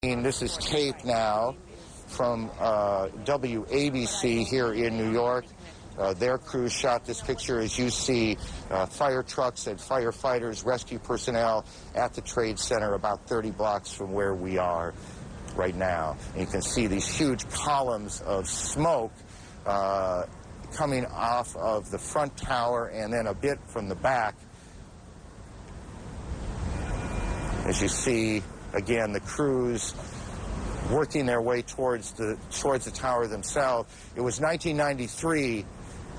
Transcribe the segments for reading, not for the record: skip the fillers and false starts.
This is tape now from WABC here in New York. Their crew shot this picture as you see fire trucks and firefighters, rescue personnel at the Trade Center about 30 blocks from where we are right now. And you can see these huge columns of smoke coming off of the front tower and then a bit from the back. As you see, again, the crews working their way towards the tower themselves. It was 1993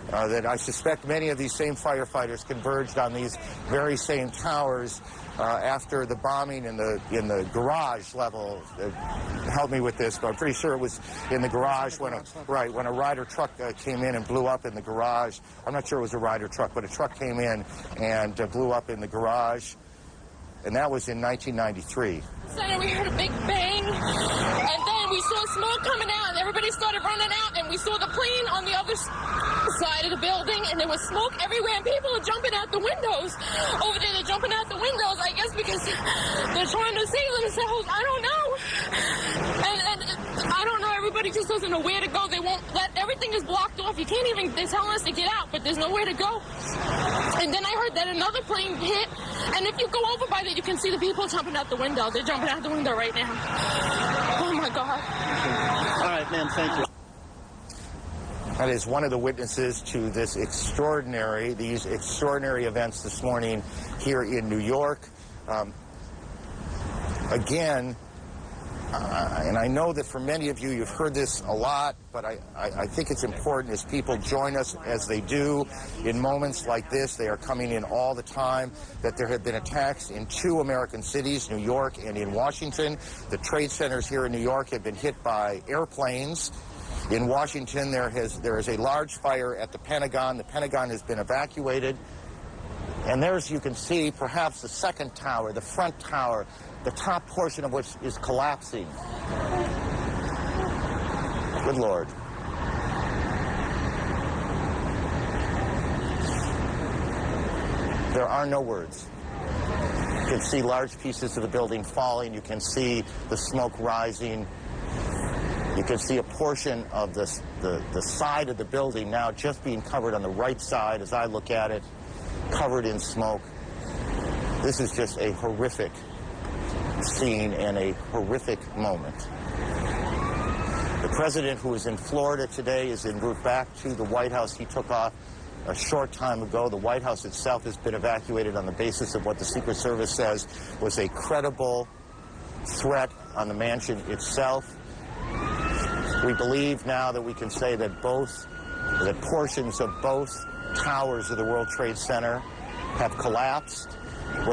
that I suspect many of these same firefighters converged on these very same towers after the bombing in the garage level. Help me with this, but I'm pretty sure it was in the garage when a Ryder truck came in and blew up in the garage. I'm not sure it was a Ryder truck, but a truck came in and blew up in the garage. And that was in 1993. Center, we heard a big bang, and then we saw smoke coming out, and everybody started running out, and we saw the plane on the other side of the building, and there was smoke everywhere, and people are jumping out the windows. Over there, they're jumping out the windows, I guess because they're trying to save themselves. I don't know. And I don't know, everybody just doesn't know where to go. They won't everything is blocked off. You can't even, they're telling us to get out, but there's nowhere to go. And then I heard that another plane hit, and if you go over by there, you can see the people jumping out the window. They're jumping out the window right now. Oh, my God. All right, ma'am, thank you. That is one of the witnesses to these extraordinary events this morning here in New York. Again, and I know that for many of you, you've heard this a lot, but I think it's important as people join us as they do in moments like this. They are coming in all the time, that there have been attacks in 2 American cities, New York and in Washington. The trade centers here in New York have been hit by airplanes. In Washington, there is a large fire at the Pentagon. The Pentagon has been evacuated. And there's, you can see, perhaps the second tower, the front tower, the top portion of which is collapsing. Good Lord. There are no words. You can see large pieces of the building falling. You can see the smoke rising. You can see a portion of the side of the building now just being covered on the right side as I look at it, covered in smoke. This is just a horrific scene and a horrific moment. The president, who is in Florida today, is en route back to the White House. He took off a short time ago. The White House itself has been evacuated on the basis of what the Secret Service says was a credible threat on the mansion itself. We believe now that we can say that portions of both towers of the World Trade Center have collapsed.